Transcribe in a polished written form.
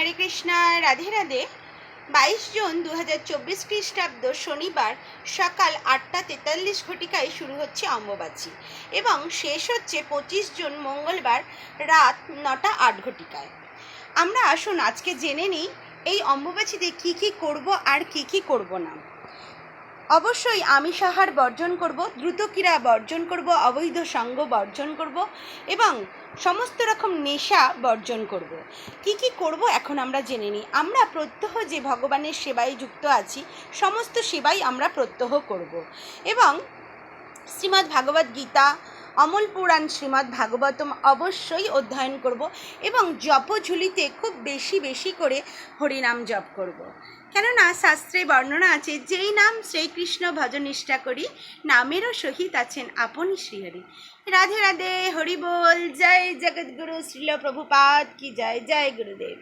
হরে Krishna, Radhe Radhe. 22 June 2024 খ্রিস্টাব্দ শনিবার সকাল 8:43 ঘটিকায় শুরু হচ্ছে অম্বুবাচী এবং শেষ হচ্ছে 25 জুন মঙ্গলবার রাত 9:08 ঘটিকায়। আমরা আসুন আজকে জেনে নিই এই অম্বুবাচীতে কী কী করব আর কী কী করব না। অবশ্যই আমিষ আহার বর্জন করব, দ্রুত ক্রীড়া বর্জন করব, অবৈধ সঙ্গ বর্জন করব এবং সমস্ত রকম নেশা বর্জন করব। কি কি করব এখন আমরা জেনে নিই। আমরা প্রত্যহ যে ভগবানের সেবায় যুক্ত আছি সমস্ত সেবাই আমরা প্রত্যহ করব এবং শ্রীমদ্ ভাগবত গীতা, অমল পুরাণ শ্রীমদ্ ভাগবতম অবশ্যই অধ্যয়ন করব এবং জপঝুলিতে খুব বেশি বেশি করে হরিনাম জপ করব। কেননা শাস্ত্রে বর্ণনা আছে, যেই নাম শ্রীকৃষ্ণ ভজন নিষ্ঠা করি, নামেরও সহিত আছেন আপনি শ্রীহরি। রাধে রাধে, হরি বল। জয় জগদ্গুরু শ্রীল প্রভুপাদ কি জয়। জয় গুরুদেব।